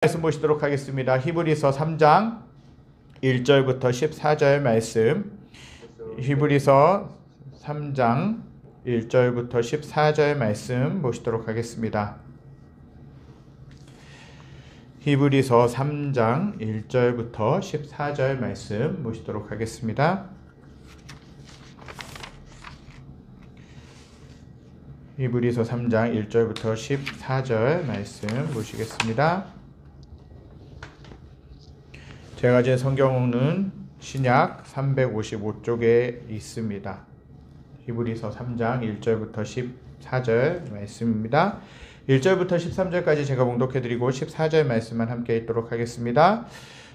말씀 보시도록 하겠습니다. 히브리서 3장 1절부터 14절 말씀. 히브리서 3장 1절부터 14절 말씀 보시도록 하겠습니다. 히브리서 3장 1절부터 14절 말씀 보시도록 하겠습니다. 히브리서 3장 1절부터 14절 말씀 보시겠습니다. 제가 가진 성경은 신약 355쪽에 있습니다. 히브리서 3장 1절부터 14절 말씀입니다. 1절부터 13절까지 제가 봉독해드리고 14절 말씀만 함께 읽도록 하겠습니다.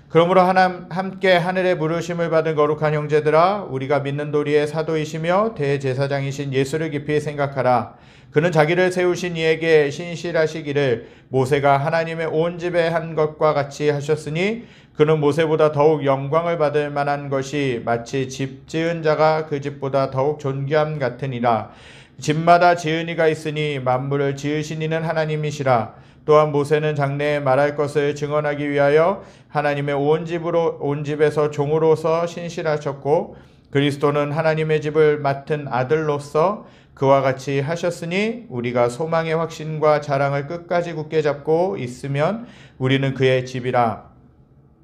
그러므로 함께 하늘의 부르심을 받은 거룩한 형제들아, 우리가 믿는 도리의 사도이시며 대제사장이신 예수를 깊이 생각하라. 그는 자기를 세우신 이에게 신실하시기를 모세가 하나님의 온 집에 한 것과 같이 하셨으니, 그는 모세보다 더욱 영광을 받을 만한 것이 마치 집 지은 자가 그 집보다 더욱 존귀함 같으니라. 집마다 지은 이가 있으니 만물을 지으신 이는 하나님이시라. 또한 모세는 장래에 말할 것을 증언하기 위하여 하나님의 온 집에서 종으로서 신실하셨고, 그리스도는 하나님의 집을 맡은 아들로서 그와 같이 하셨으니, 우리가 소망의 확신과 자랑을 끝까지 굳게 잡고 있으면 우리는 그의 집이라.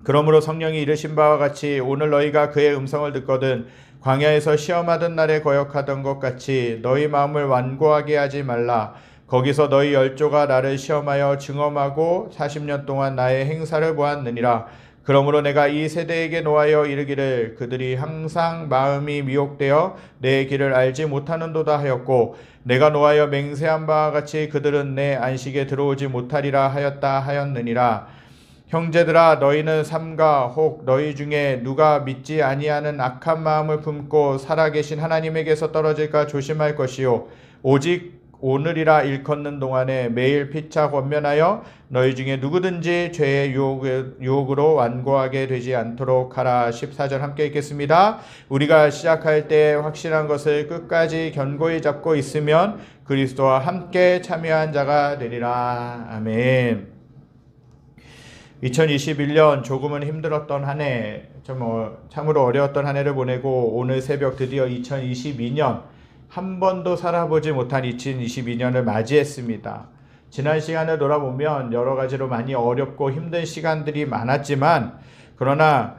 그러므로 성령이 이르신 바와 같이 오늘 너희가 그의 음성을 듣거든 광야에서 시험하던 날에 거역하던 것 같이 너희 마음을 완고하게 하지 말라. 거기서 너희 열조가 나를 시험하여 증언하고 40년 동안 나의 행사를 보았느니라. 그러므로 내가 이 세대에게 노하여 이르기를 그들이 항상 마음이 미혹되어 내 길을 알지 못하는도다 하였고, 내가 노하여 맹세한 바와 같이 그들은 내 안식에 들어오지 못하리라 하였다 하였느니라. 형제들아, 너희는 삼가 혹 너희 중에 누가 믿지 아니하는 악한 마음을 품고 살아계신 하나님에게서 떨어질까 조심할 것이요, 오직 오늘이라 일컫는 동안에 매일 피차 권면하여 너희 중에 누구든지 죄의 유혹으로 완고하게 되지 않도록 하라. 14절 함께 읽겠습니다. 우리가 시작할 때 확실한 것을 끝까지 견고히 잡고 있으면 그리스도와 함께 참여한 자가 되리라. 아멘. 2021년 조금은 힘들었던 한 해, 참으로 어려웠던 한 해를 보내고 오늘 새벽 드디어 2022년, 한 번도 살아보지 못한 2022년을 맞이했습니다. 지난 시간을 돌아보면 여러 가지로 많이 어렵고 힘든 시간들이 많았지만, 그러나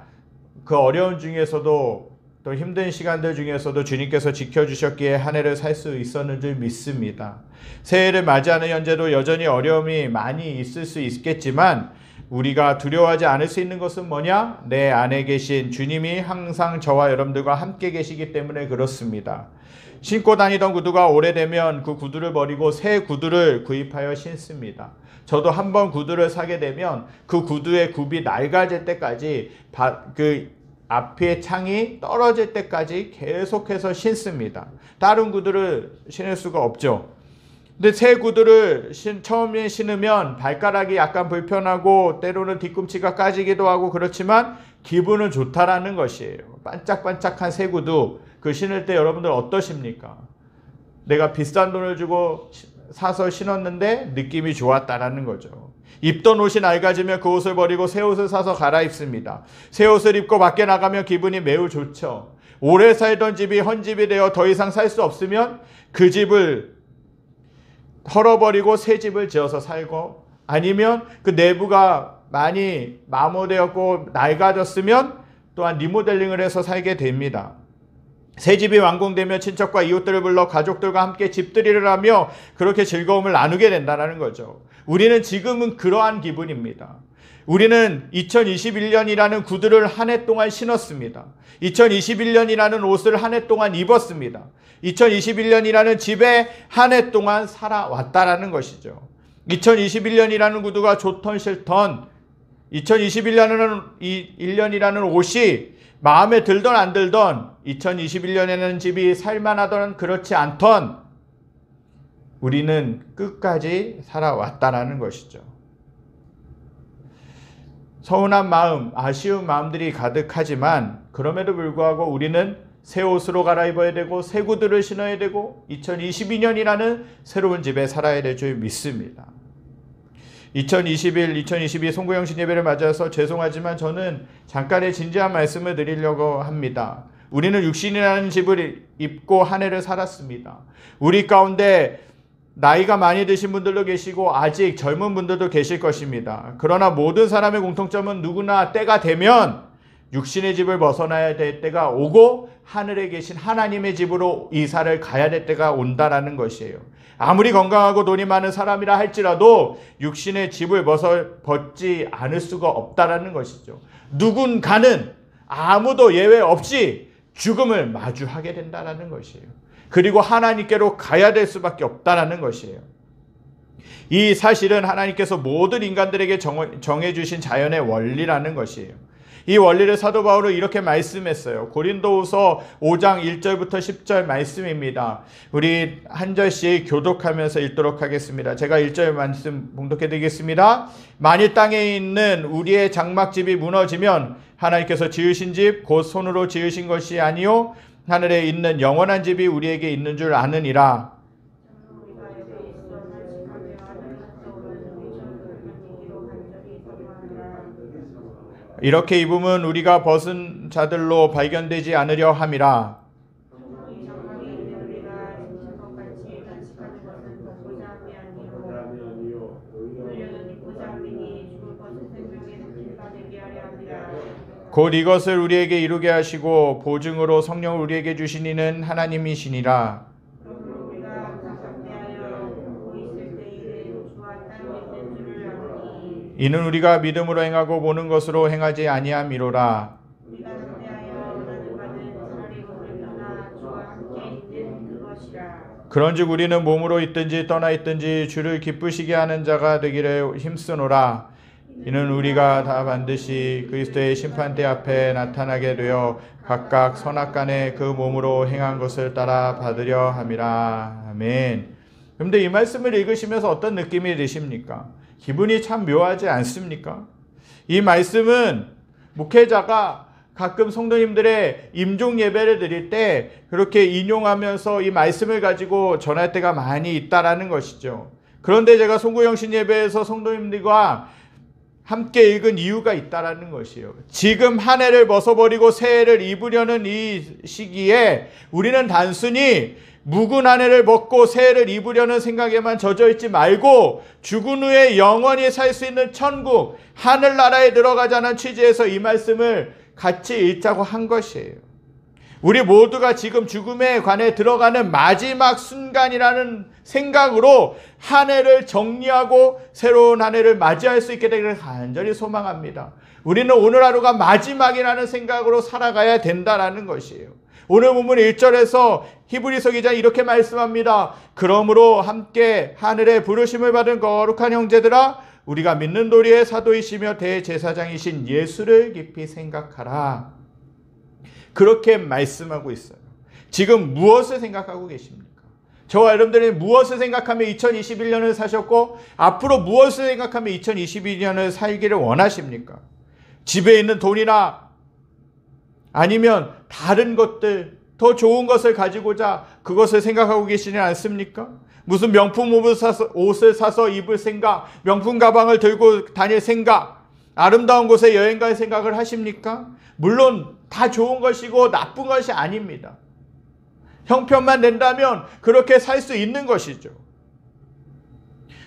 그 어려운 중에서도 또 힘든 시간들 중에서도 주님께서 지켜주셨기에 한 해를 살 수 있었는 줄 믿습니다. 새해를 맞이하는 현재도 여전히 어려움이 많이 있을 수 있겠지만, 우리가 두려워하지 않을 수 있는 것은 뭐냐? 내 안에 계신 주님이 항상 저와 여러분들과 함께 계시기 때문에 그렇습니다. 신고 다니던 구두가 오래되면 그 구두를 버리고 새 구두를 구입하여 신습니다. 저도 한번 구두를 사게 되면 그 구두의 굽이 낡아질 때까지, 그 앞에 창이 떨어질 때까지 계속해서 신습니다. 다른 구두를 신을 수가 없죠. 근데 새 구두를 처음에 신으면 발가락이 약간 불편하고 때로는 뒤꿈치가 까지기도 하고 그렇지만 기분은 좋다라는 것이에요. 반짝반짝한 새 구두, 그 신을 때 여러분들 어떠십니까? 내가 비싼 돈을 주고 사서 신었는데 느낌이 좋았다라는 거죠. 입던 옷이 낡아지면 그 옷을 버리고 새 옷을 사서 갈아입습니다. 새 옷을 입고 밖에 나가면 기분이 매우 좋죠. 오래 살던 집이 헌집이 되어 더 이상 살 수 없으면 그 집을 털어버리고 새 집을 지어서 살고, 아니면 그 내부가 많이 마모되었고 낡아졌으면 또한 리모델링을 해서 살게 됩니다. 새 집이 완공되면 친척과 이웃들을 불러 가족들과 함께 집들이를 하며 그렇게 즐거움을 나누게 된다는 거죠. 우리는 지금은 그러한 기분입니다. 우리는 2021년이라는 구두를 한 해 동안 신었습니다. 2021년이라는 옷을 한 해 동안 입었습니다. 2021년이라는 집에 한 해 동안 살아왔다라는 것이죠. 2021년이라는 구두가 좋던 싫던, 2021년이라는 옷이 마음에 들던 안 들던, 2021년에는 집이 살만하던 그렇지 않던, 우리는 끝까지 살아왔다라는 것이죠. 서운한 마음, 아쉬운 마음들이 가득하지만 그럼에도 불구하고 우리는 새 옷으로 갈아입어야 되고 새 구두를 신어야 되고 2022년이라는 새로운 집에 살아야 될 줄 믿습니다. 2022 송구영신 예배를 맞아서 죄송하지만 저는 잠깐의 진지한 말씀을 드리려고 합니다. 우리는 육신이라는 집을 입고 한 해를 살았습니다. 우리 가운데 나이가 많이 드신 분들도 계시고 아직 젊은 분들도 계실 것입니다. 그러나 모든 사람의 공통점은 누구나 때가 되면 육신의 집을 벗어나야 될 때가 오고 하늘에 계신 하나님의 집으로 이사를 가야 될 때가 온다라는 것이에요. 아무리 건강하고 돈이 많은 사람이라 할지라도 육신의 집을 벗지 않을 수가 없다라는 것이죠. 누군가는 아무도 예외 없이 죽음을 마주하게 된다라는 것이에요. 그리고 하나님께로 가야 될 수밖에 없다라는 것이에요. 이 사실은 하나님께서 모든 인간들에게 정해주신 자연의 원리라는 것이에요. 이 원리를 사도 바울은 이렇게 말씀했어요. 고린도후서 5장 1절부터 10절 말씀입니다. 우리 한 절씩 교독하면서 읽도록 하겠습니다. 제가 1절 말씀 봉독해 드리겠습니다. 만일 땅에 있는 우리의 장막집이 무너지면 하나님께서 지으신 집 곧 손으로 지으신 것이 아니요 하늘에 있는 영원한 집이 우리에게 있는 줄 아느니라. 이렇게 입으면 우리가 벗은 자들로 발견되지 않으려 함이라. 곧 이것을 우리에게 이루게 하시고 보증으로 성령을 우리에게 주신 이는 하나님이시니라. 이는 우리가 믿음으로 행하고 보는 것으로 행하지 아니함이로라. 그런즉 우리는 몸으로 있든지 떠나 있든지 주를 기쁘시게 하는 자가 되기를 힘쓰노라. 이는 우리가 다 반드시 그리스도의 심판대 앞에 나타나게 되어 각각 선악간에 그 몸으로 행한 것을 따라 받으려 함이라. 아멘. 그런데 이 말씀을 읽으시면서 어떤 느낌이 드십니까? 기분이 참 묘하지 않습니까? 이 말씀은 목회자가 가끔 성도님들의 임종 예배를 드릴 때 그렇게 인용하면서 이 말씀을 가지고 전할 때가 많이 있다라는 것이죠. 그런데 제가 송구영신 예배에서 성도님들과 함께 읽은 이유가 있다라는 것이에요. 지금 한 해를 벗어버리고 새 해를 입으려는 이 시기에 우리는 단순히 묵은 한 해를 벗고 새 해를 입으려는 생각에만 젖어있지 말고 죽은 후에 영원히 살 수 있는 천국, 하늘나라에 들어가자는 취지에서 이 말씀을 같이 읽자고 한 것이에요. 우리 모두가 지금 죽음에 관해 들어가는 마지막 순간이라는 생각으로 한 해를 정리하고 새로운 한 해를 맞이할 수 있게 되기를 간절히 소망합니다. 우리는 오늘 하루가 마지막이라는 생각으로 살아가야 된다는 것이에요. 오늘 본문 1절에서 히브리서 기자는 이렇게 말씀합니다. 그러므로 함께 하늘의 부르심을 받은 거룩한 형제들아, 우리가 믿는 도리의 사도이시며 대제사장이신 예수를 깊이 생각하라. 그렇게 말씀하고 있어요. 지금 무엇을 생각하고 계십니까? 저와 여러분들이 무엇을 생각하며 2021년을 사셨고 앞으로 무엇을 생각하며 2022년을 살기를 원하십니까? 집에 있는 돈이나 아니면 다른 것들, 더 좋은 것을 가지고자 그것을 생각하고 계시지 않습니까? 무슨 명품 옷을 사서 입을 생각, 명품 가방을 들고 다닐 생각, 아름다운 곳에 여행 갈 생각을 하십니까? 물론 다 좋은 것이고 나쁜 것이 아닙니다. 형편만 낸다면 그렇게 살 수 있는 것이죠.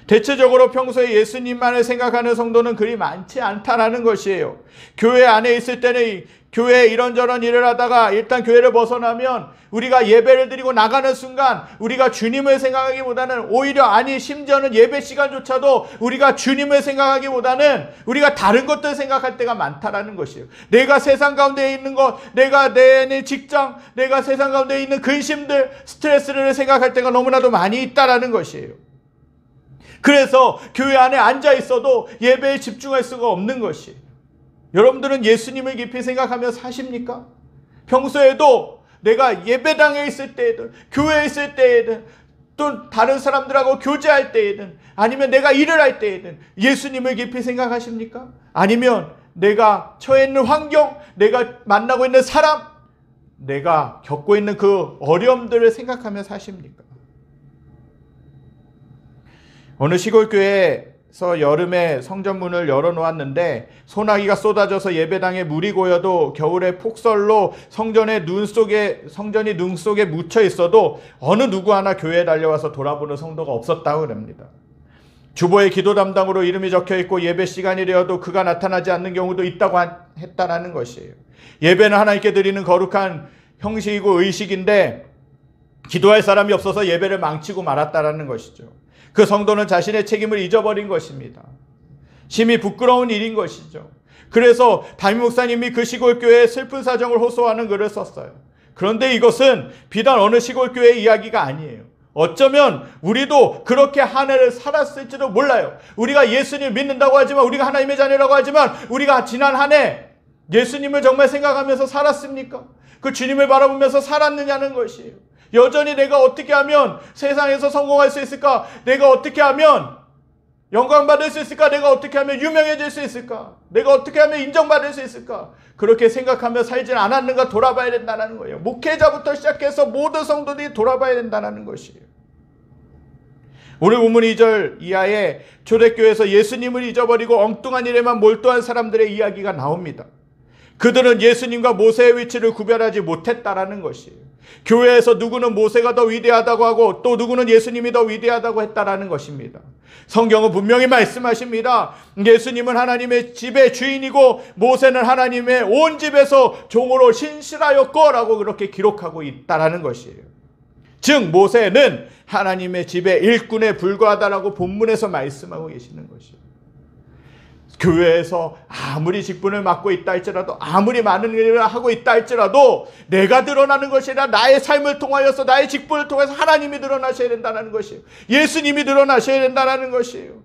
대체적으로 평소에 예수님만을 생각하는 성도는 그리 많지 않다라는 것이에요. 교회 안에 있을 때는 교회에 이런저런 일을 하다가 일단 교회를 벗어나면 우리가 예배를 드리고 나가는 순간 우리가 주님을 생각하기보다는 오히려 심지어는 예배 시간조차도 우리가 주님을 생각하기보다는 우리가 다른 것들 생각할 때가 많다라는 것이에요. 내가 세상 가운데 있는 것, 내가 내 직장, 내가 세상 가운데 있는 근심들, 스트레스를 생각할 때가 너무나도 많이 있다라는 것이에요. 그래서 교회 안에 앉아 있어도 예배에 집중할 수가 없는 것이에요. 여러분들은 예수님을 깊이 생각하며 사십니까? 평소에도 내가 예배당에 있을 때에든 교회에 있을 때에든 또 다른 사람들하고 교제할 때에든 아니면 내가 일을 할 때에든 예수님을 깊이 생각하십니까? 아니면 내가 처해 있는 환경, 내가 만나고 있는 사람, 내가 겪고 있는 그 어려움들을 생각하며 사십니까? 어느 시골 교회에 여름에 성전문을 열어놓았는데 소나기가 쏟아져서 예배당에 물이 고여도 겨울에 폭설로 성전이 눈 속에 묻혀 있어도 어느 누구 하나 교회에 달려와서 돌아보는 성도가 없었다고 합니다. 주보에 기도 담당으로 이름이 적혀 있고 예배 시간이 되어도 그가 나타나지 않는 경우도 있다고 했다라는 것이에요. 예배는 하나님께 드리는 거룩한 형식이고 의식인데 기도할 사람이 없어서 예배를 망치고 말았다라는 것이죠. 그 성도는 자신의 책임을 잊어버린 것입니다. 심히 부끄러운 일인 것이죠. 그래서 담임 목사님이 그 시골교회의 슬픈 사정을 호소하는 글을 썼어요. 그런데 이것은 비단 어느 시골교회의 이야기가 아니에요. 어쩌면 우리도 그렇게 한 해를 살았을지도 몰라요. 우리가 예수님을 믿는다고 하지만, 우리가 하나님의 자녀라고 하지만, 우리가 지난 한 해 예수님을 정말 생각하면서 살았습니까? 그 주님을 바라보면서 살았느냐는 것이에요. 여전히 내가 어떻게 하면 세상에서 성공할 수 있을까? 내가 어떻게 하면 영광받을 수 있을까? 내가 어떻게 하면 유명해질 수 있을까? 내가 어떻게 하면 인정받을 수 있을까? 그렇게 생각하며 살진 않았는가 돌아봐야 된다는 거예요. 목회자부터 시작해서 모든 성도들이 돌아봐야 된다는 것이에요. 오늘 본문 2절 이하에 초대교회에서 예수님을 잊어버리고 엉뚱한 일에만 몰두한 사람들의 이야기가 나옵니다. 그들은 예수님과 모세의 위치를 구별하지 못했다라는 것이에요. 교회에서 누구는 모세가 더 위대하다고 하고 또 누구는 예수님이 더 위대하다고 했다라는 것입니다. 성경은 분명히 말씀하십니다. 예수님은 하나님의 집의 주인이고 모세는 하나님의 온 집에서 종으로 신실하였고 라고 그렇게 기록하고 있다라는 것이에요. 즉 모세는 하나님의 집의 일꾼에 불과하다라고 본문에서 말씀하고 계시는 것이에요. 교회에서 아무리 직분을 맡고 있다 할지라도, 아무리 많은 일을 하고 있다 할지라도 내가 드러나는 것이 아니라 나의 삶을 통하여서, 나의 직분을 통해서 하나님이 드러나셔야 된다는 것이에요. 예수님이 드러나셔야 된다는 것이에요.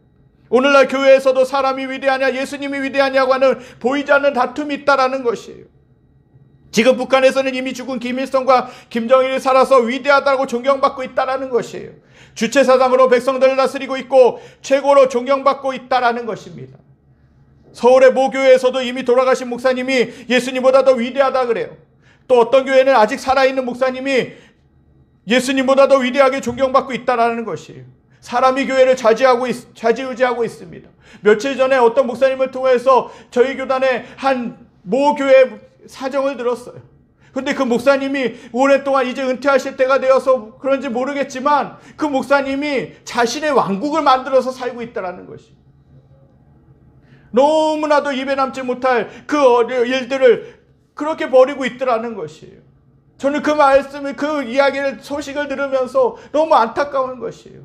오늘날 교회에서도 사람이 위대하냐 예수님이 위대하냐고 하는 보이지 않는 다툼이 있다는 것이에요. 지금 북한에서는 이미 죽은 김일성과 김정일이 살아서 위대하다고 존경받고 있다는 것이에요. 주체사상으로 백성들을 다스리고 있고 최고로 존경받고 있다는 것입니다. 서울의 모 교회에서도 이미 돌아가신 목사님이 예수님보다 더 위대하다 그래요. 또 어떤 교회는 아직 살아있는 목사님이 예수님보다 더 위대하게 존경받고 있다는 것이에요. 사람이 교회를 좌지우지하고 있습니다. 며칠 전에 어떤 목사님을 통해서 저희 교단의 한 모 교회 사정을 들었어요. 근데 그 목사님이 오랫동안 이제 은퇴하실 때가 되어서 그런지 모르겠지만 그 목사님이 자신의 왕국을 만들어서 살고 있다는 것이에요. 너무나도 입에 남지 못할 그 일들을 그렇게 벌이고 있더라는 것이에요. 저는 그 말씀을, 그 이야기를, 소식을 들으면서 너무 안타까운 것이에요.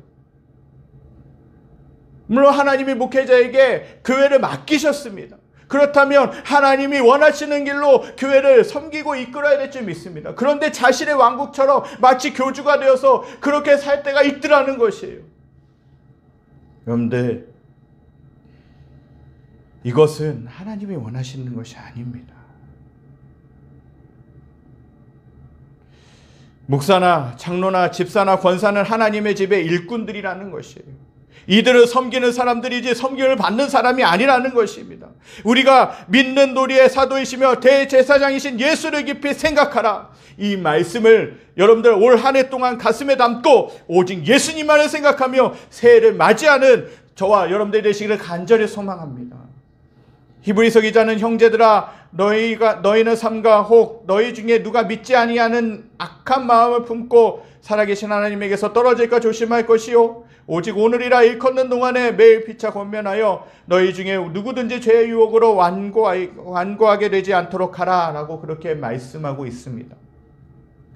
물론 하나님이 목회자에게 교회를 맡기셨습니다. 그렇다면 하나님이 원하시는 길로 교회를 섬기고 이끌어야 될 줄 믿습니다. 그런데 자신의 왕국처럼 마치 교주가 되어서 그렇게 살 때가 있더라는 것이에요. 여러분들, 이것은 하나님이 원하시는 것이 아닙니다. 목사나 장로나 집사나 권사는 하나님의 집의 일꾼들이라는 것이에요. 이들을 섬기는 사람들이지 섬김을 받는 사람이 아니라는 것입니다. 우리가 믿는 도리의 사도이시며 대제사장이신 예수를 깊이 생각하라. 이 말씀을 여러분들 올 한 해 동안 가슴에 담고 오직 예수님만을 생각하며 새해를 맞이하는 저와 여러분들이 되시기를 간절히 소망합니다. 히브리서 기자는 형제들아 너희는 삼가 혹 너희 중에 누가 믿지 아니하는 악한 마음을 품고 살아계신 하나님에게서 떨어질까 조심할 것이요 오직 오늘이라 일컫는 동안에 매일 피차 권면하여 너희 중에 누구든지 죄의 유혹으로 완고하게 되지 않도록 하라 라고 그렇게 말씀하고 있습니다.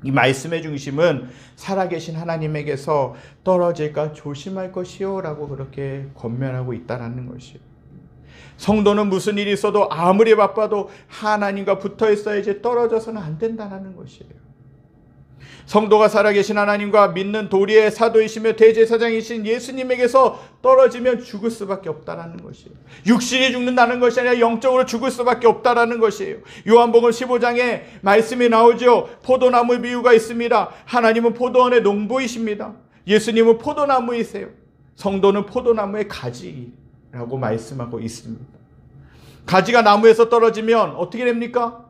이 말씀의 중심은 살아계신 하나님에게서 떨어질까 조심할 것이요 라고 그렇게 권면하고 있다는 것이에요. 성도는 무슨 일이 있어도 아무리 바빠도 하나님과 붙어 있어야지 떨어져서는 안 된다는 것이에요. 성도가 살아계신 하나님과 믿는 도리의 사도이시며 대제사장이신 예수님에게서 떨어지면 죽을 수밖에 없다는 것이에요. 육신이 죽는다는 것이 아니라 영적으로 죽을 수밖에 없다는 것이에요. 요한복음 15장에 말씀이 나오죠. 포도나무 비유가 있습니다. 하나님은 포도원의 농부이십니다. 예수님은 포도나무이세요. 성도는 포도나무의 가지라고 말씀하고 있습니다. 가지가 나무에서 떨어지면 어떻게 됩니까?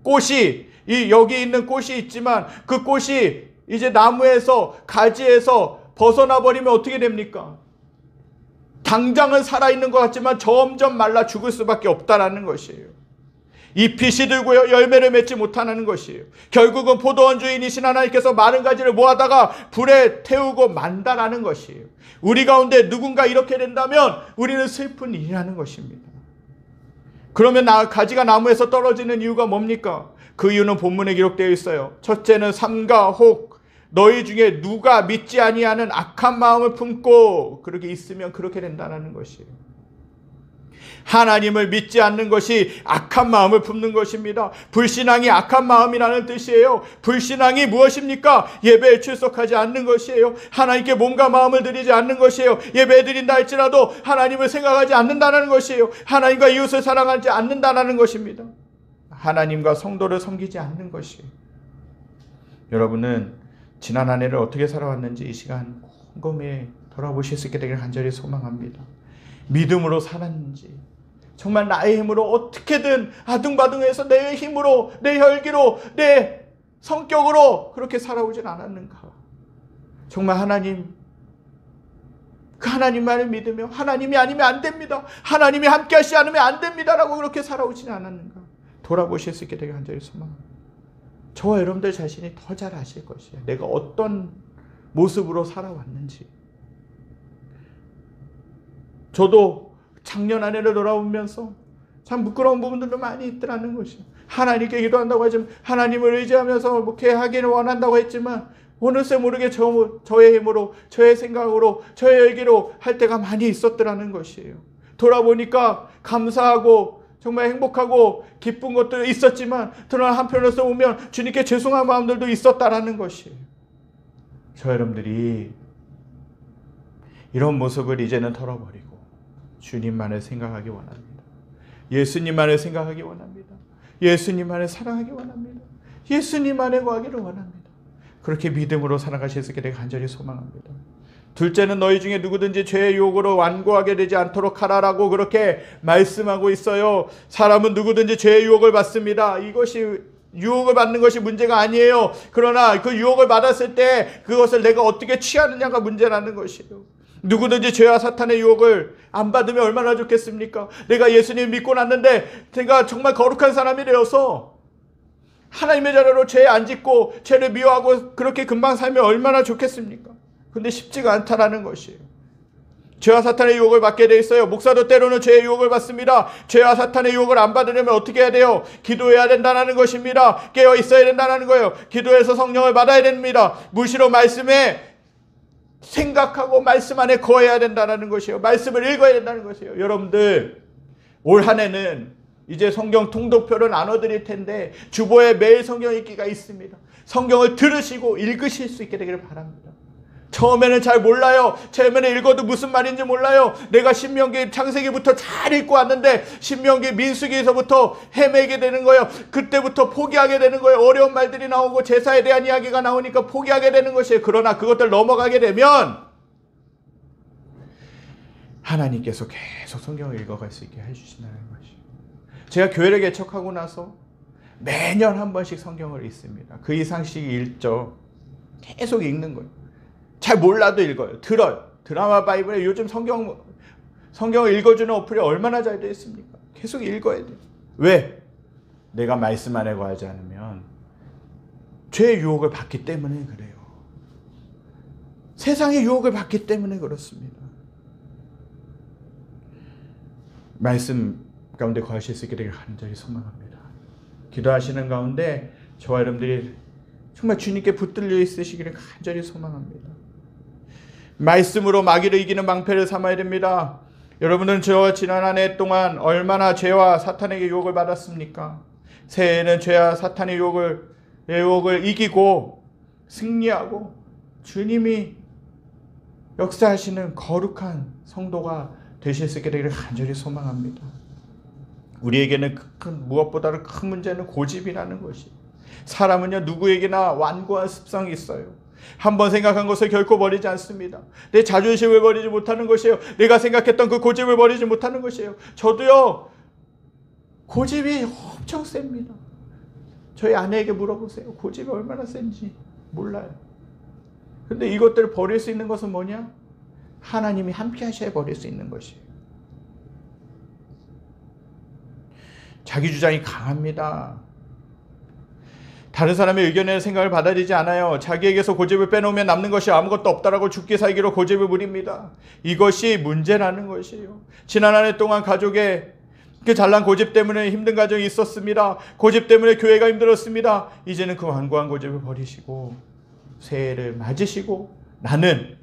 꽃이 여기 있는 꽃이 있지만 그 꽃이 이제 나무에서 가지에서 벗어나 버리면 어떻게 됩니까? 다 당장은 살아있는 것 같지만 점점 말라 죽을 수밖에 없다라는 것이에요. 잎이 시들고요, 열매를 맺지 못하는 것이에요. 결국은 포도원 주인이신 하나님께서 마른 가지를 모아다가 불에 태우고 만다라는 것이에요. 우리 가운데 누군가 이렇게 된다면 우리는 슬픈 일이라는 것입니다. 그러면 가지가 나무에서 떨어지는 이유가 뭡니까? 그 이유는 본문에 기록되어 있어요. 첫째는 삼가 혹 너희 중에 누가 믿지 아니하는 악한 마음을 품고 그렇게 있으면 그렇게 된다는 것이에요. 하나님을 믿지 않는 것이 악한 마음을 품는 것입니다. 불신앙이 악한 마음이라는 뜻이에요. 불신앙이 무엇입니까? 예배에 출석하지 않는 것이에요. 하나님께 몸과 마음을 드리지 않는 것이에요. 예배 드린다 할지라도 하나님을 생각하지 않는다는 것이에요. 하나님과 이웃을 사랑하지 않는다는 것입니다. 하나님과 성도를 섬기지 않는 것이에요. 여러분은 지난 한 해를 어떻게 살아왔는지 이 시간 곰곰이 돌아보실 수 있게 되기를 간절히 소망합니다. 믿음으로 살았는지, 정말 나의 힘으로 어떻게든 아둥바둥해서 내 힘으로, 내 혈기로, 내 성격으로 그렇게 살아오진 않았는가. 정말 하나님, 그 하나님만을 믿으며 하나님이 아니면 안 됩니다, 하나님이 함께 하시지 않으면 안 됩니다라고 그렇게 살아오진 않았는가. 돌아보실 수 있게 되기를 간절히 소망합니다. 저와 여러분들 자신이 더 잘 아실 것이에요. 내가 어떤 모습으로 살아왔는지. 저도 작년 한 해를 돌아보면서 참 부끄러운 부분들도 많이 있더라는 것이에요. 하나님께 기도한다고 하지만, 하나님을 의지하면서 목회하기를 원한다고 했지만 어느새 모르게 저의 힘으로, 저의 생각으로, 저의 얘기로 할 때가 많이 있었더라는 것이에요. 돌아보니까 감사하고 정말 행복하고 기쁜 것도 있었지만 그러나 한편으로서 보면 주님께 죄송한 마음들도 있었다라는 것이에요. 저 여러분들이 이런 모습을 이제는 털어버리고 주님만을 생각하기 원합니다. 예수님만을 생각하기 원합니다. 예수님만을 사랑하기 원합니다. 예수님만을 구하기를 원합니다. 그렇게 믿음으로 살아가실 수 있게 되게 간절히 소망합니다. 둘째는 너희 중에 누구든지 죄의 유혹으로 완고하게 되지 않도록 하라라고 그렇게 말씀하고 있어요. 사람은 누구든지 죄의 유혹을 받습니다. 이것이 유혹을 받는 것이 문제가 아니에요. 그러나 그 유혹을 받았을 때 그것을 내가 어떻게 취하느냐가 문제라는 것이에요. 누구든지 죄와 사탄의 유혹을 안 받으면 얼마나 좋겠습니까? 내가 예수님 믿고 났는데 내가 정말 거룩한 사람이 되어서 하나님의 자녀로 죄 안 짓고 죄를 미워하고 그렇게 금방 살면 얼마나 좋겠습니까? 근데 쉽지가 않다라는 것이에요. 죄와 사탄의 유혹을 받게 돼 있어요. 목사도 때로는 죄의 유혹을 받습니다. 죄와 사탄의 유혹을 안 받으려면 어떻게 해야 돼요? 기도해야 된다는 것입니다. 깨어 있어야 된다는 거예요. 기도해서 성령을 받아야 됩니다. 무시로 말씀에 생각하고 말씀 안에 거해야 된다는 것이에요. 말씀을 읽어야 된다는 것이에요. 여러분들 올 한 해는 이제 성경 통독표를 나눠드릴 텐데 주보에 매일 성경 읽기가 있습니다. 성경을 들으시고 읽으실 수 있게 되기를 바랍니다. 처음에는 잘 몰라요. 처음에는 읽어도 무슨 말인지 몰라요. 내가 신명기 창세기부터 잘 읽고 왔는데 신명기 민수기에서부터 헤매게 되는 거예요. 그때부터 포기하게 되는 거예요. 어려운 말들이 나오고 제사에 대한 이야기가 나오니까 포기하게 되는 것이에요. 그러나 그것들 넘어가게 되면 하나님께서 계속 성경을 읽어갈 수 있게 해주신다는 것이에요. 제가 교회를 개척하고 나서 매년 한 번씩 성경을 읽습니다. 그 이상씩 읽죠. 계속 읽는 거예요. 잘 몰라도 읽어요. 들어요. 드라마 바이블에 요즘 성경을 읽어주는 어플이 얼마나 잘 되어 있습니까? 계속 읽어야 돼요. 왜? 내가 말씀 안에 거하지 않으면 죄의 유혹을 받기 때문에 그래요. 세상의 유혹을 받기 때문에 그렇습니다. 말씀 가운데 거하실 수 있게 되길 간절히 소망합니다. 기도하시는 가운데 저와 여러분들이 정말 주님께 붙들려 있으시기를 간절히 소망합니다. 말씀으로 마귀를 이기는 방패를 삼아야 됩니다. 여러분은 저와 지난 한 해 동안 얼마나 죄와 사탄에게 유혹을 받았습니까? 새해에는 죄와 사탄의 유혹을 이기고 승리하고 주님이 역사하시는 거룩한 성도가 되실 수 있게 되기를 간절히 소망합니다. 우리에게는 무엇보다도 큰 문제는 고집이라는 것이. 사람은요 누구에게나 완고한 습성이 있어요. 한번 생각한 것을 결코 버리지 않습니다. 내 자존심을 버리지 못하는 것이에요. 내가 생각했던 그 고집을 버리지 못하는 것이에요. 저도요 고집이 엄청 셉니다. 저희 아내에게 물어보세요. 고집이 얼마나 센지 몰라요. 근데 이것들을 버릴 수 있는 것은 뭐냐? 하나님이 함께 하셔야 버릴 수 있는 것이에요. 자기 주장이 강합니다. 다른 사람의 의견에 생각을 받아들이지 않아요. 자기에게서 고집을 빼놓으면 남는 것이 아무것도 없다라고 죽기 살기로 고집을 부립니다. 이것이 문제라는 것이에요. 지난 한 해 동안 가족의 그 잘난 고집 때문에 힘든 가정이 있었습니다. 고집 때문에 교회가 힘들었습니다. 이제는 그 완고한 고집을 버리시고 새해를 맞으시고 나는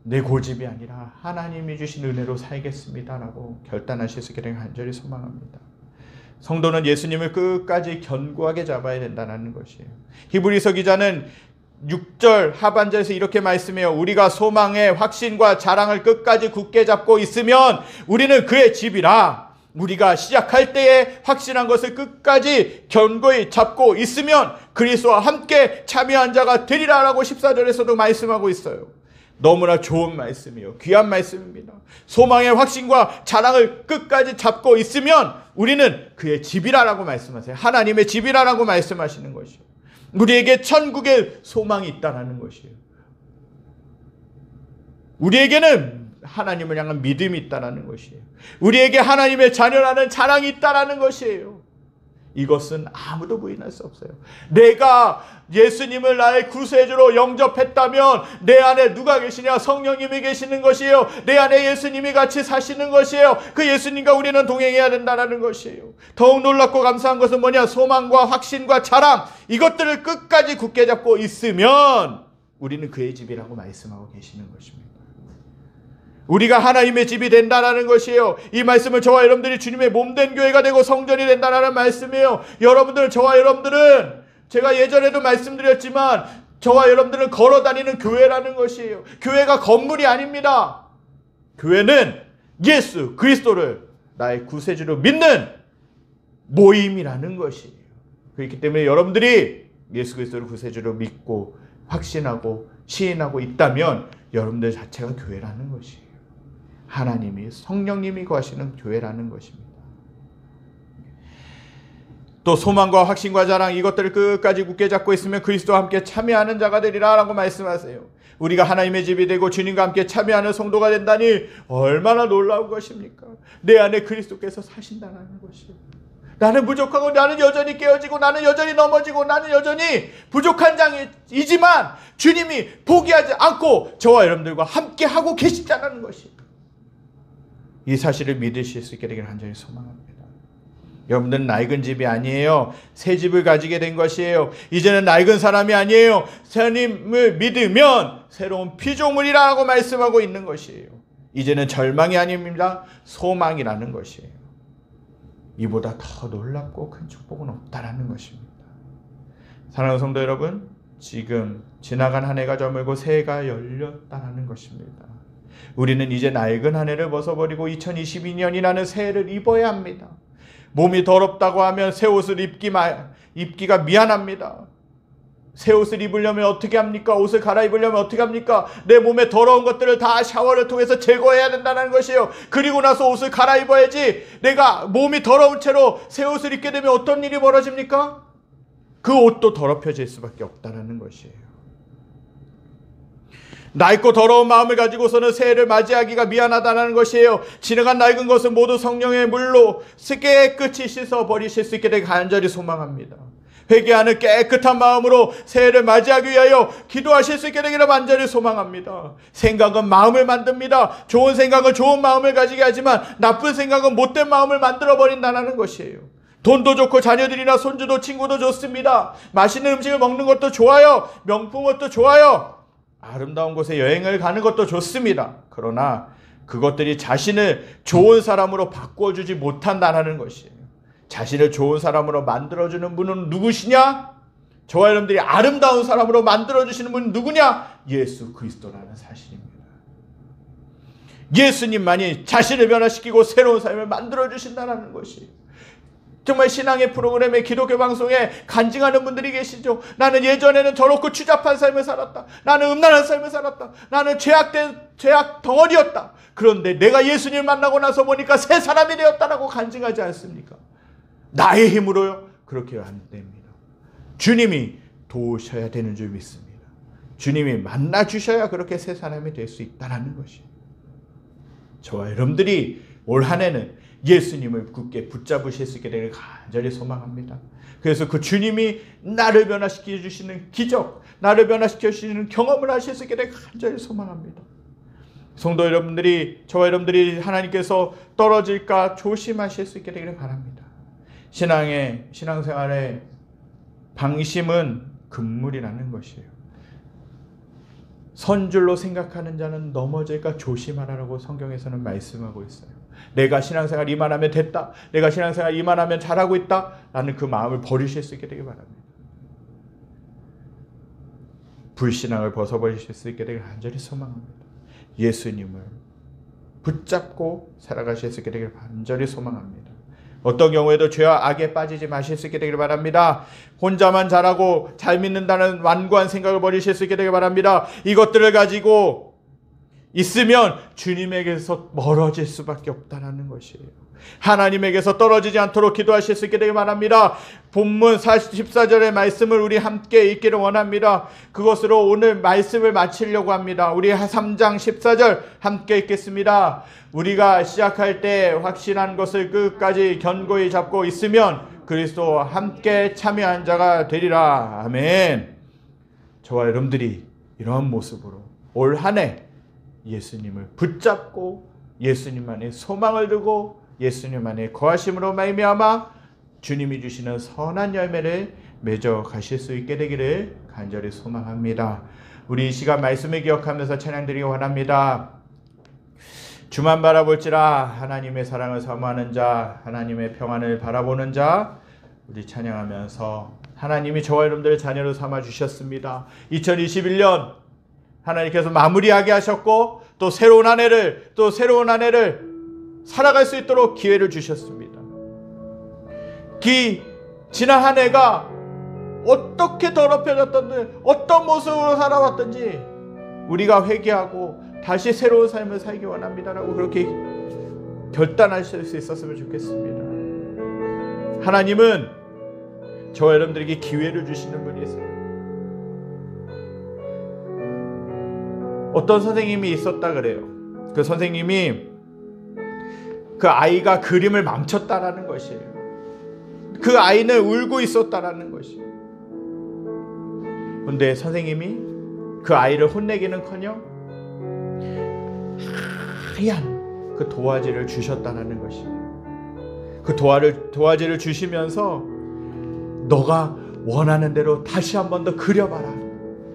내 고집이 아니라 하나님이 주신 은혜로 살겠습니다라고 결단하실 수 있기를 간절히 소망합니다. 성도는 예수님을 끝까지 견고하게 잡아야 된다는 것이에요. 히브리서 기자는 6절 하반절에서 이렇게 말씀해요. 우리가 소망의 확신과 자랑을 끝까지 굳게 잡고 있으면 우리는 그의 집이라. 우리가 시작할 때에 확신한 것을 끝까지 견고히 잡고 있으면 그리스도와 함께 참여한 자가 되리라라고 14절에서도 말씀하고 있어요. 너무나 좋은 말씀이요. 귀한 말씀입니다. 소망의 확신과 자랑을 끝까지 잡고 있으면 우리는 그의 집이라라고 말씀하세요. 하나님의 집이라라고 말씀하시는 것이요. 우리에게 천국의 소망이 있다라는 것이에요. 우리에게는 하나님을 향한 믿음이 있다라는 것이에요. 우리에게 하나님의 자녀라는 자랑이 있다라는 것이에요. 이것은 아무도 부인할 수 없어요. 내가 예수님을 나의 구세주로 영접했다면 내 안에 누가 계시냐? 성령님이 계시는 것이에요. 내 안에 예수님이 같이 사시는 것이에요. 그 예수님과 우리는 동행해야 된다는 것이에요. 더욱 놀랍고 감사한 것은 뭐냐? 소망과 확신과 자랑, 이것들을 끝까지 굳게 잡고 있으면 우리는 그의 집이라고 말씀하고 계시는 것입니다. 우리가 하나님의 집이 된다는 것이에요. 이 말씀을 저와 여러분들이 주님의 몸된 교회가 되고 성전이 된다는 말씀이에요. 저와 여러분들은 제가 예전에도 말씀드렸지만 저와 여러분들은 걸어다니는 교회라는 것이에요. 교회가 건물이 아닙니다. 교회는 예수 그리스도를 나의 구세주로 믿는 모임이라는 것이에요. 그렇기 때문에 여러분들이 예수 그리스도를 구세주로 믿고 확신하고 시인하고 있다면 여러분들 자체가 교회라는 것이에요. 하나님이 성령님이 거하시는 교회라는 것입니다. 또 소망과 확신과 자랑 이것들을 끝까지 굳게 잡고 있으면 그리스도와 함께 참여하는 자가 되리라 라고 말씀하세요. 우리가 하나님의 집이 되고 주님과 함께 참여하는 성도가 된다니 얼마나 놀라운 것입니까? 내 안에 그리스도께서 사신다는 것이에요. 나는 부족하고 나는 여전히 깨어지고 나는 여전히 넘어지고 나는 여전히 부족한 장이지만 주님이 포기하지 않고 저와 여러분들과 함께 하고 계시다는 것이에요. 이 사실을 믿으실 수 있게 되기를 간절히 소망합니다. 여러분들은 낡은 집이 아니에요. 새 집을 가지게 된 것이에요. 이제는 낡은 사람이 아니에요. 하나님을 믿으면 새로운 피조물이라고 말씀하고 있는 것이에요. 이제는 절망이 아닙니다. 소망이라는 것이에요. 이보다 더 놀랍고 큰 축복은 없다라는 것입니다. 사랑하는 성도 여러분, 지금 지나간 한 해가 저물고 새해가 열렸다라는 것입니다. 우리는 이제 낡은 한 해를 벗어버리고 2022년이라는 새해를 입어야 합니다. 몸이 더럽다고 하면 새 옷을 입기가 미안합니다. 새 옷을 입으려면 어떻게 합니까? 옷을 갈아입으려면 어떻게 합니까? 내 몸에 더러운 것들을 다 샤워를 통해서 제거해야 된다는 것이에요. 그리고 나서 옷을 갈아입어야지. 내가 몸이 더러운 채로 새 옷을 입게 되면 어떤 일이 벌어집니까? 그 옷도 더럽혀질 수밖에 없다는 것이에요. 낡고 더러운 마음을 가지고서는 새해를 맞이하기가 미안하다는 것이에요. 지나간 낡은 것은 모두 성령의 물로 깨끗이 씻어버리실 수 있게 되길 간절히 소망합니다. 회개하는 깨끗한 마음으로 새해를 맞이하기 위하여 기도하실 수 있게 되기를 간절히 소망합니다. 생각은 마음을 만듭니다. 좋은 생각은 좋은 마음을 가지게 하지만 나쁜 생각은 못된 마음을 만들어버린다는 것이에요. 돈도 좋고 자녀들이나 손주도 친구도 좋습니다. 맛있는 음식을 먹는 것도 좋아요. 명품 옷도 좋아요. 아름다운 곳에 여행을 가는 것도 좋습니다. 그러나 그것들이 자신을 좋은 사람으로 바꿔주지 못한다는 것이에요. 자신을 좋은 사람으로 만들어주는 분은 누구시냐? 저와 여러분들이 아름다운 사람으로 만들어주시는 분은 누구냐? 예수 그리스도라는 사실입니다. 예수님만이 자신을 변화시키고 새로운 삶을 만들어주신다는 것이에요. 정말 신앙의 프로그램에 기독교 방송에 간증하는 분들이 계시죠. 나는 예전에는 저렇고 추잡한 삶을 살았다. 나는 음란한 삶을 살았다. 나는 죄악 덩어리였다. 그런데 내가 예수님을 만나고 나서 보니까 새 사람이 되었다라고 간증하지 않습니까? 나의 힘으로요? 그렇게 안 됩니다. 주님이 도우셔야 되는 줄 믿습니다. 주님이 만나주셔야 그렇게 새 사람이 될 수 있다는 것이에요. 저와 여러분들이 올 한 해는 예수님을 굳게 붙잡으실 수 있게 되기를 간절히 소망합니다. 그래서 그 주님이 나를 변화시켜 주시는 기적, 나를 변화시켜 주시는 경험을 하실 수 있게 되기를 간절히 소망합니다. 성도 여러분들이, 저와 여러분들이 하나님께서 떨어질까 조심하실 수 있게 되기를 바랍니다. 신앙생활의 방심은 금물이라는 것이에요. 선줄로 생각하는 자는 넘어질까 조심하라고 성경에서는 말씀하고 있어요. 내가 신앙생활 이만하면 됐다, 내가 신앙생활 이만하면 잘하고 있다 라는 그 마음을 버리실 수 있게 되길 바랍니다. 불신앙을 벗어버리실 수 있게 되길 간절히 소망합니다. 예수님을 붙잡고 살아가실 수 있게 되길 간절히 소망합니다. 어떤 경우에도 죄와 악에 빠지지 마실 수 있게 되길 바랍니다. 혼자만 잘하고 잘 믿는다는 완고한 생각을 버리실 수 있게 되길 바랍니다. 이것들을 가지고 있으면 주님에게서 멀어질 수밖에 없다는 것이에요. 하나님에게서 떨어지지 않도록 기도하실 수 있게 되길 바랍니다. 본문 14절의 말씀을 우리 함께 읽기를 원합니다. 그것으로 오늘 말씀을 마치려고 합니다. 우리 3장 14절 함께 읽겠습니다. 우리가 시작할 때 확신한 것을 끝까지 견고히 잡고 있으면 그리스도와 함께 참여한 자가 되리라. 아멘. 저와 여러분들이 이러한 모습으로 올 한 해 예수님을 붙잡고 예수님 안에 소망을 두고 예수님 안에 거하심으로 말미암아 주님이 주시는 선한 열매를 맺어 가실 수 있게 되기를 간절히 소망합니다. 우리 이 시간 말씀을 기억하면서 찬양드리기 원합니다. 주만 바라볼지라 하나님의 사랑을 사모하는 자, 하나님의 평안을 바라보는 자, 우리 찬양하면서 하나님이 저와 여러분들을 자녀로 삼아 주셨습니다. 2021년 하나님께서 마무리하게 하셨고 또 새로운 한 해를 살아갈 수 있도록 기회를 주셨습니다. 지난 한 해가 어떻게 더럽혀졌든지 어떤 모습으로 살아왔든지 우리가 회개하고 다시 새로운 삶을 살기 원합니다라고 그렇게 결단하실 수 있었으면 좋겠습니다. 하나님은 저와 여러분들에게 기회를 주시는 분이세요. 어떤 선생님이 있었다 그래요. 그 선생님이 그 아이가 그림을 망쳤다라는 것이에요. 그 아이는 울고 있었다라는 것이에요. 그런데 선생님이 그 아이를 혼내기는커녕 하얀 그 도화지를 주셨다라는 것이에요. 그 도화지를 주시면서 너가 원하는 대로 다시 한 번 더 그려봐라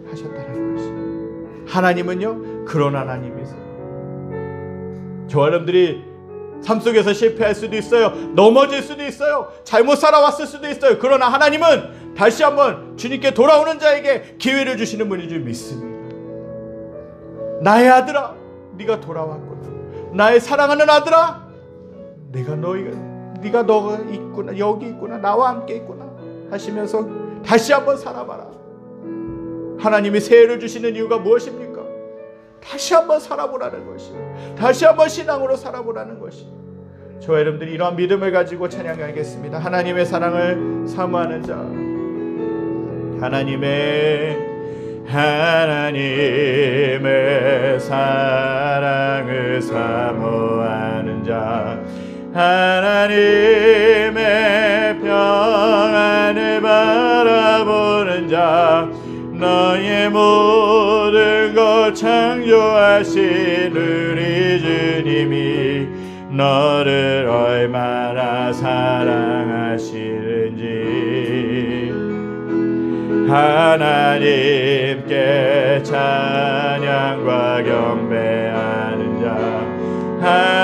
하셨다라는 것이에요. 하나님은요 그런 하나님이세요. 저와 여러분들이 삶 속에서 실패할 수도 있어요. 넘어질 수도 있어요. 잘못 살아왔을 수도 있어요. 그러나 하나님은 다시 한번 주님께 돌아오는 자에게 기회를 주시는 분인 줄 믿습니다. 나의 아들아 네가 돌아왔구나. 나의 사랑하는 아들아 네가 있구나. 여기 있구나. 나와 함께 있구나 하시면서 다시 한번 살아봐라. 하나님이 새해를 주시는 이유가 무엇입니까? 다시 한번 살아보라는 것이에요. 다시 한번 신앙으로 살아보라는 것이에요. 저와 여러분들이 이러한 믿음을 가지고 찬양하겠습니다. 하나님의 사랑을 사모하는 자, 하나님의 사랑을 사모하는 자, 하나님의 평안을 바라보는 자, 너의 모든 것 창조하신 우리 주님이 너를 얼마나 사랑하시는지 하나님께 찬양과 경배하는 자,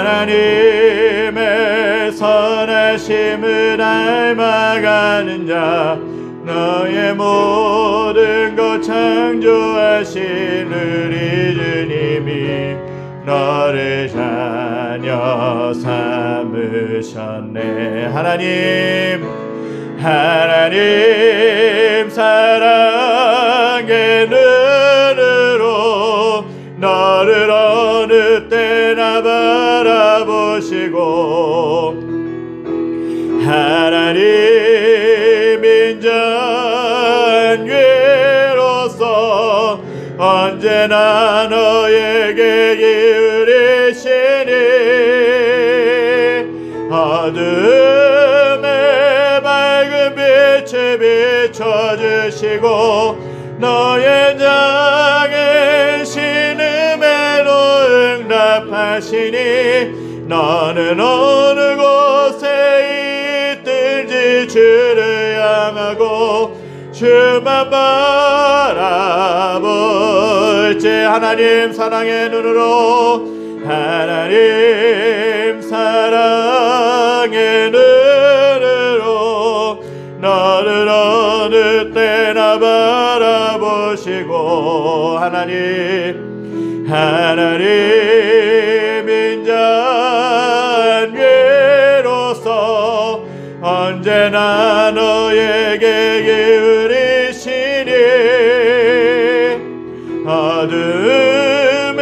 하나님의 선하심을 닮아가는 자, 너의 모든 것 창조하신 우리 주님이 너를 자녀 삼으셨네. 하나님 사랑의 눈으로 너를 어느 때나 바라보시고 하나님 인자교로서 언제나 너에게 기울이시니 빛을 비춰주시고 너의 작은 신음에도 응답하시니 나는 어느 곳에 있든지 주를 향하고 주만 바라볼지. 하나님 사랑의 눈으로, 하나님 사랑의 눈으로 너를 어느 때나 바라보시고 하나님 인자한 괴로서 언제나 너에게 기울이시니 어둠에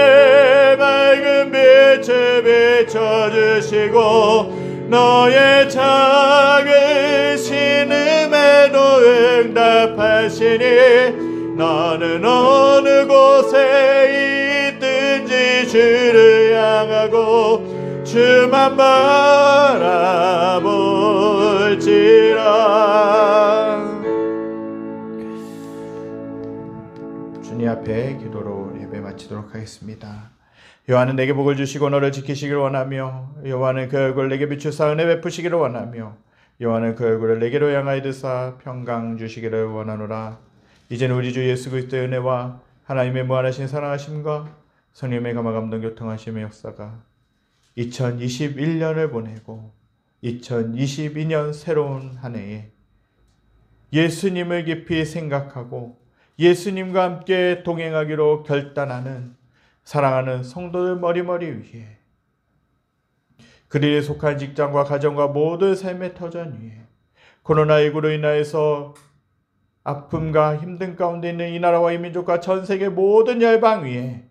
밝은 빛을 비춰주시고 너의 작은 신음에도 응답하시니 너는 어느 곳에 있든지 주를 향하고 주만 바라볼지라. 주님 앞에 기도로 예배 마치도록 하겠습니다. 여호와는 내게 복을 주시고 너를 지키시기를 원하며 여호와는 그 얼굴을 내게 비추사 은혜 베푸시기를 원하며 여호와는 그 얼굴을 내게로 향하여 드사 평강 주시기를 원하노라. 이제는 우리 주 예수 그리스도의 은혜와 하나님의 무한하신 사랑하심과 성령의 감화 감동 교통하심의 역사가 2021년을 보내고 2022년 새로운 한 해에 예수님을 깊이 생각하고 예수님과 함께 동행하기로 결단하는 사랑하는 성도들 머리머리 위에, 그들에 속한 직장과 가정과 모든 삶의 터전 위에, 코로나19로 인하여서 아픔과 힘든 가운데 있는 이 나라와 이 민족과 전 세계 모든 열방 위에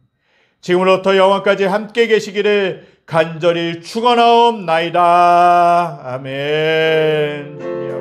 지금으로부터 영원까지 함께 계시기를 간절히 축원하옵나이다. 아멘.